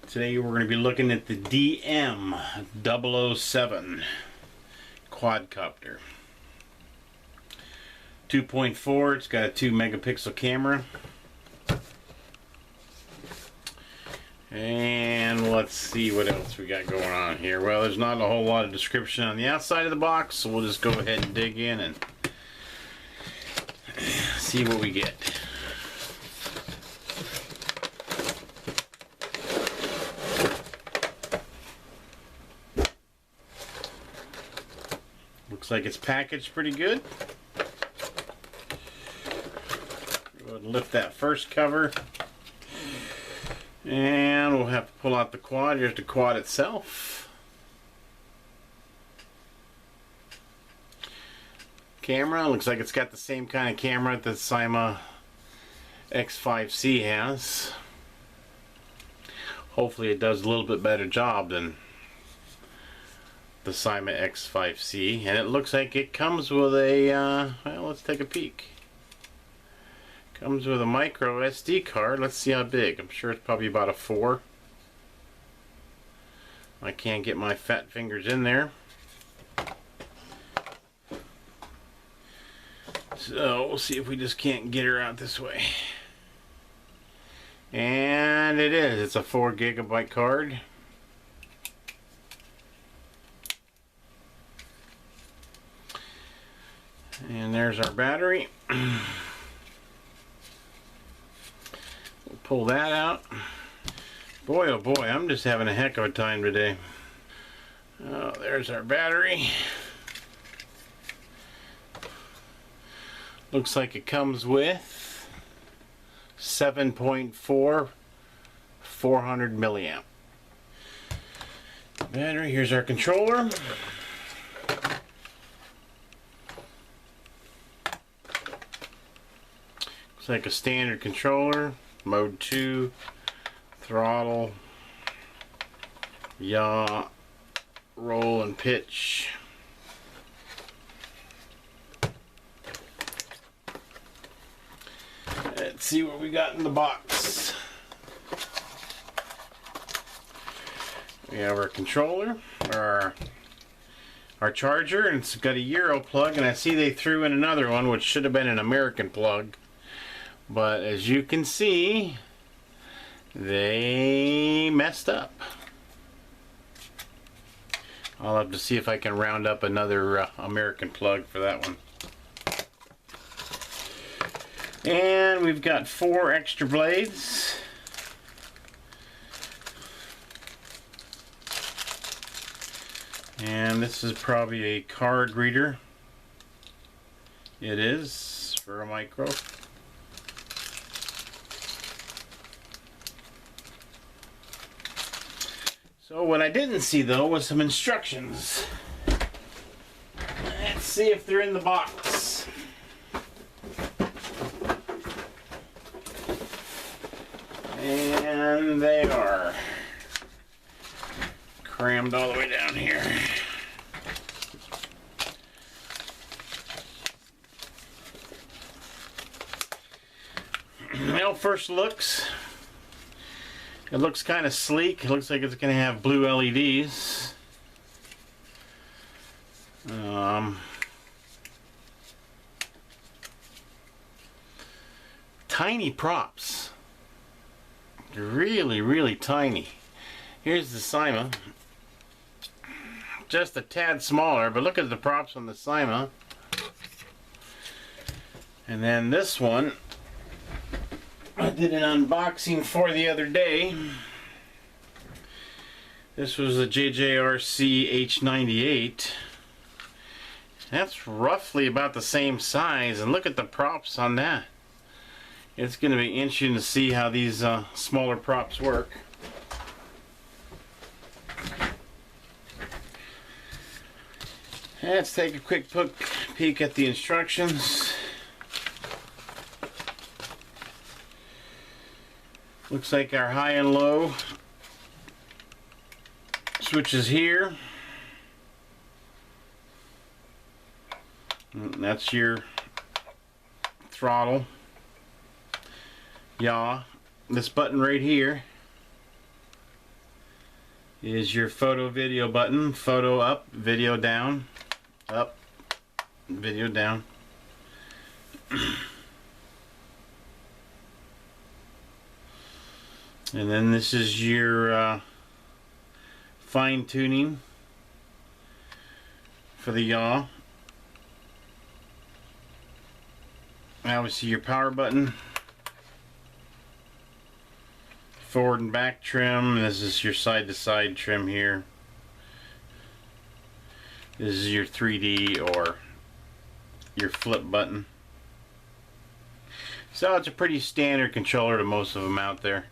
Today we're going to be looking at the DM007 Quadcopter. 2.4, it's got a 2 megapixel camera. And let's see what else we got going on here. Well, there's not a whole lot of description on the outside of the box, so we'll just go ahead and dig in and see what we get. Looks like it's packaged pretty good. Go ahead and lift that first cover. And we'll have to pull out the quad. Here's the quad itself. Camera. Looks like it's got the same kind of camera that the Cyma X5C has. Hopefully it does a little bit better job than the Cyma X5C, and it looks like it comes with a well, let's take a peek. Comes with a micro SD card. Let's see how big. I'm sure it's probably about a 4. I can't get my fat fingers in there, so we'll see if we just can't get her out this way. And it is. It's a 4 gigabyte card. And there's our battery. We'll pull that out. Boy, oh boy, I'm just having a heck of a time today. Oh, there's our battery. Looks like it comes with 7.4 400 milliamp battery. Here's our controller. It's like a standard controller. Mode 2, throttle, yaw, roll and pitch. Let's see what we got in the box. We have our controller, our charger, and it's got a Euro plug, and I see they threw in another one which should have been an American plug. But as you can see, they messed up. I'll have to see if I can round up another American plug for that one. And we've got 4 extra blades. And this is probably a card reader. It is, for a micro. So what I didn't see though was some instructions. Let's see if they're in the box. And they are crammed all the way down here. Well, first looks. It looks kind of sleek. It looks like it's going to have blue LEDs. Tiny props. Really, really tiny. Here's the Cyma. Just a tad smaller, but look at the props on the Cyma. And then this one, I did an unboxing for the other day. This was the JJRC H98. That's roughly about the same size, and look at the props on that. It's going to be interesting to see how these smaller props work. Let's take a quick peek at the instructions. Looks like our high and low switches here. And that's your throttle. Yaw. This button right here is your photo video button. Photo up, video down. Up, video down. And then this is your fine tuning for the yaw. Obviously your power button. Forward and back trim. This is your side to side trim here. This is your 3D or your flip button. So it's a pretty standard controller to most of them out there.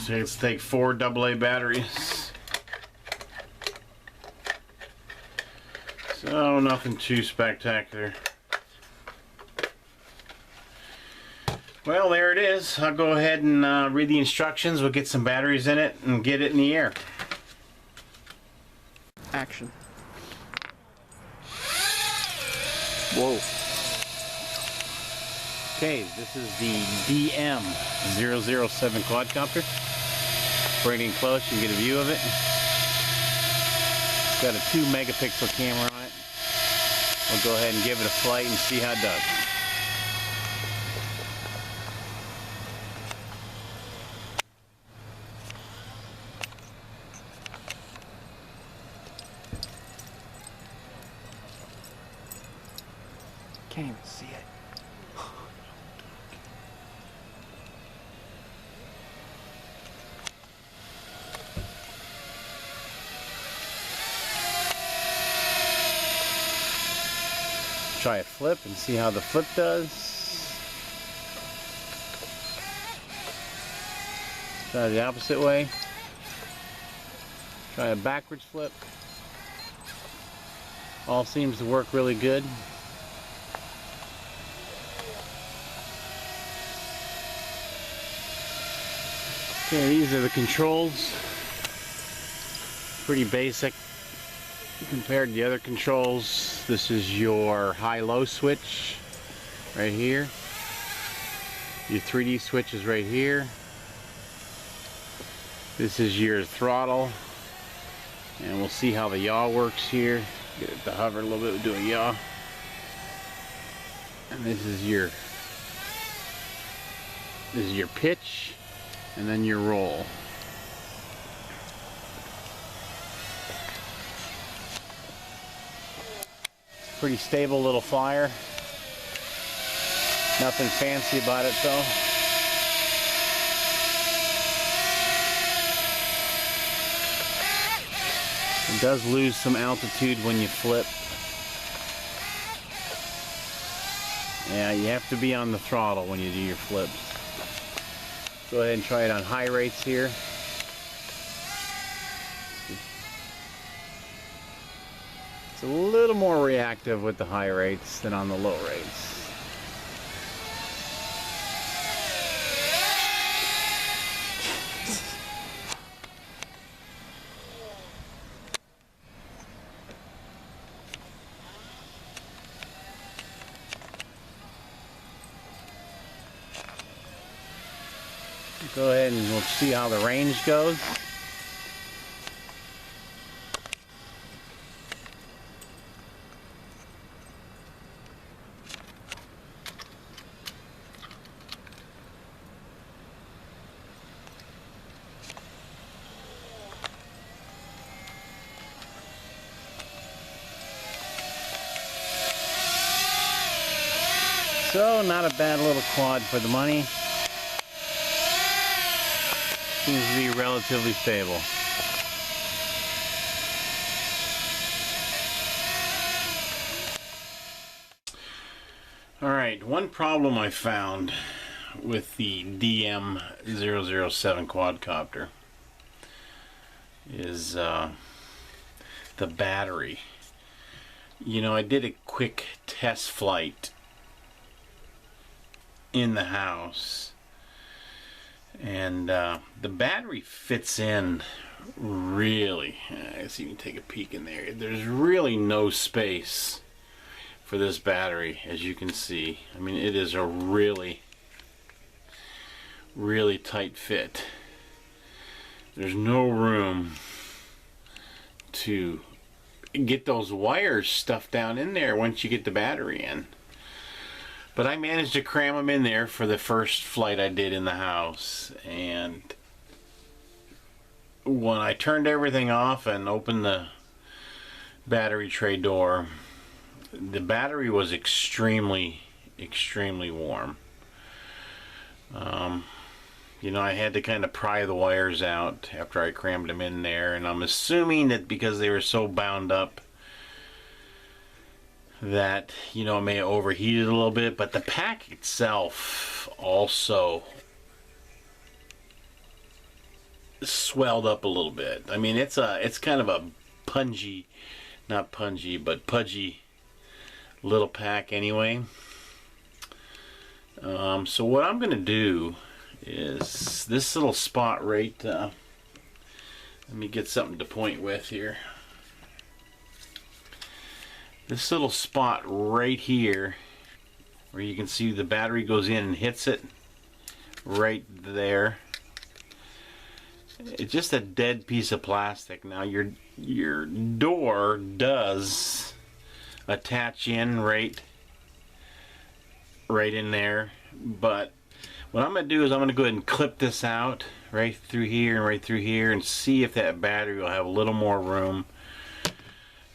So let's take 4 AA batteries. So nothing too spectacular. Well, there it is. I'll go ahead and read the instructions. We'll get some batteries in it and get it in the air. Action. Whoa. Okay, this is the DM007 Quadcopter. Bring it in close, you can get a view of it. It's got a 2 megapixel camera on it. We'll go ahead and give it a flight and see how it does. Can't even see it. Try a flip and see how the flip does. Try the opposite way. Try a backwards flip. All seems to work really good. Okay, these are the controls. Pretty basic compared to the other controls. This is your high-low switch right here. Your 3D switch is right here. This is your throttle. And we'll see how the yaw works here. Get it to hover a little bit, we'll do a yaw. And this is your pitch. And then your roll. Pretty stable little flyer. Nothing fancy about it though. It does lose some altitude when you flip. Yeah, you have to be on the throttle when you do your flips. Go ahead and try it on high rates here. It's a little more reactive with the high rates than on the low rates. Go ahead and we'll see how the range goes. So, not a bad little quad for the money. Seems to be relatively stable. Alright, one problem I found with the DM007 Quadcopter is the battery. You know, I did a quick test flight in the house, and the battery fits in really. Let's even take a peek in there. There's really no space for this battery, as you can see. I mean, it is a really tight fit. There's no room to get those wires stuffed down in there once you get the battery in. But I managed to cram them in there for the first flight I did in the house, and when I turned everything off and opened the battery tray door, the battery was extremely warm. You know, I had to kind of pry the wires out after I crammed them in there, and I'm assuming that because they were so bound up that, you know, it may have overheated a little bit, but the pack itself also swelled up a little bit. I mean, it's kind of a pungy, not pungy, but pudgy little pack anyway. So what I'm going to do is this little spot right, let me get something to point with here. This little spot right here, where you can see the battery goes in and hits it, right there. It's just a dead piece of plastic. Now your door does attach in right in there, but what I'm going to do is I'm going to go ahead and clip this out right through here and right through here and see if that battery will have a little more room.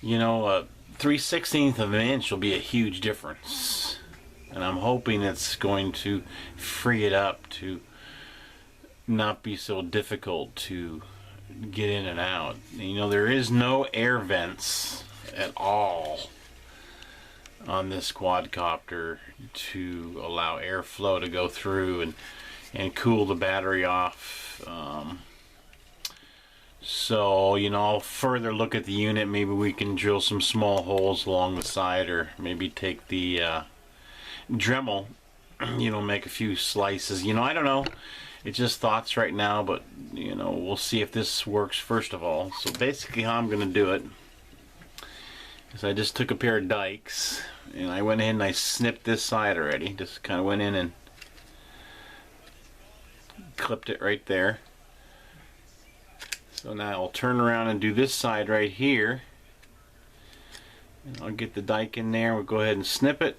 You know, 3/16 of an inch will be a huge difference, and I'm hoping it's going to free it up to not be so difficult to get in and out. You know, there is no air vents at all on this quadcopter to allow airflow to go through and cool the battery off. So, you know, I'll further look at the unit. Maybe we can drill some small holes along the side, or maybe take the Dremel, you know, make a few slices. You know, I don't know. It's just thoughts right now, but, you know, we'll see if this works first of all. So basically how I'm going to do it is I just took a pair of dikes, and I went in and I snipped this side already. Just kind of went in and clipped it right there. So now I'll turn around and do this side right here. And I'll get the dike in there. We'll go ahead and snip it.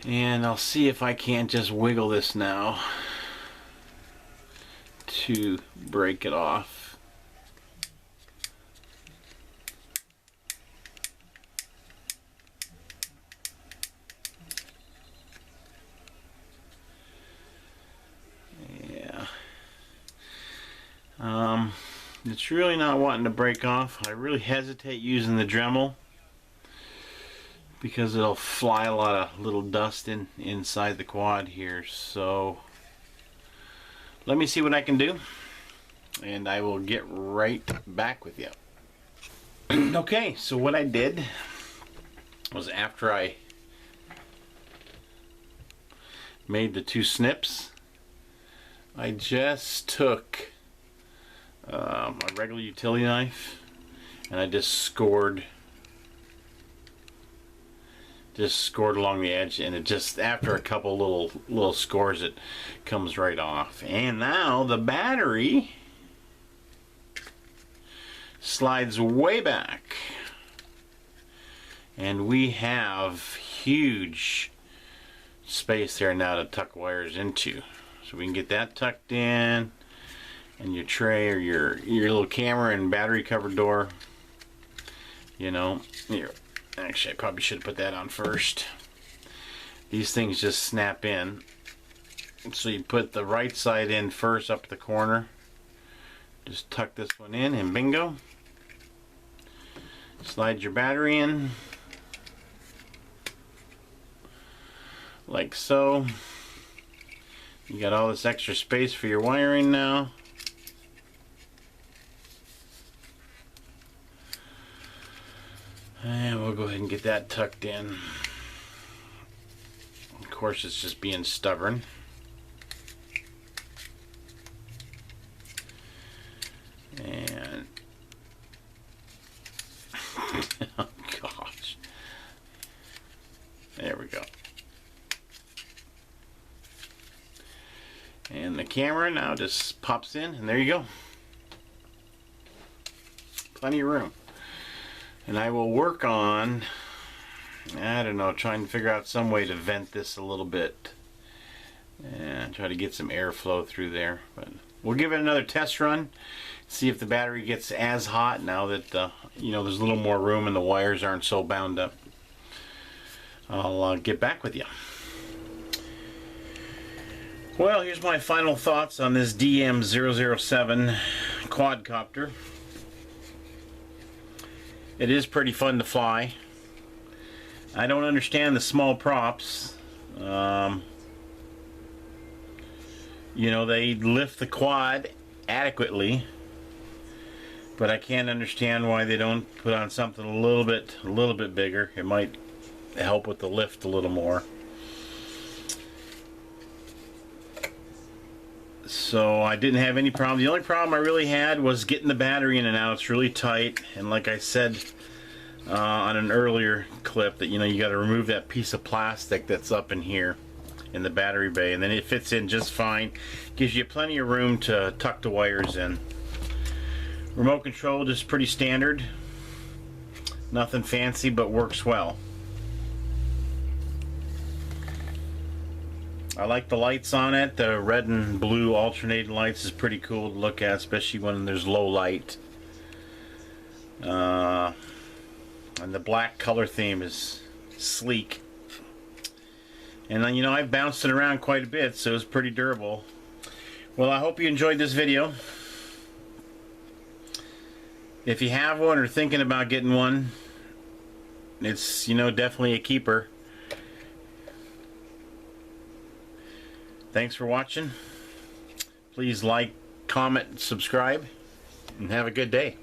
And I'll see if I can't just wiggle this now to break it off. It's really not wanting to break off. I really hesitate using the Dremel because it'll fly a lot of little dust inside the quad here. So let me see what I can do, and I will get right back with you. Okay, so what I did was, after I made the two snips, I just took my regular utility knife and I just scored along the edge, and it just, after a couple little scores, it comes right off. And now the battery slides way back, and we have huge space there now to tuck wires into. So we can get that tucked in, and your tray or your little camera and battery cover door, you know. Here, actually I probably should have put that on first. These things just snap in. So you put the right side in first up the corner. Just tuck this one in and bingo. Slide your battery in like so. You got all this extra space for your wiring now. And we'll go ahead and get that tucked in. Of course, it's just being stubborn. And oh gosh. There we go. And the camera now just pops in, and there you go. Plenty of room. And I will work on, I don't know, trying to figure out some way to vent this a little bit. And try to get some airflow through there. But we'll give it another test run. See if the battery gets as hot now that, you know, there's a little more room and the wires aren't so bound up. I'll get back with you. Well, here's my final thoughts on this DM007 Quadcopter. It is pretty fun to fly. I don't understand the small props. You know, they lift the quad adequately, but I can't understand why they don't put on something a little bit bigger. It might help with the lift a little more. So I didn't have any problem. The only problem I really had was getting the battery in and out. It's really tight, and like I said on an earlier clip, that, you know, you got to remove that piece of plastic that's up in here in the battery bay, and then it fits in just fine. Gives you plenty of room to tuck the wires in. Remote control is pretty standard, nothing fancy, but works well. I like the lights on it. The red and blue alternating lights is pretty cool to look at, especially when there's low light. And the black color theme is sleek. And then, you know, I've bounced it around quite a bit, so it's pretty durable. Well, I hope you enjoyed this video. If you have one or thinking about getting one, it's, you know, definitely a keeper. Thanks for watching. Please like, comment, subscribe, and have a good day.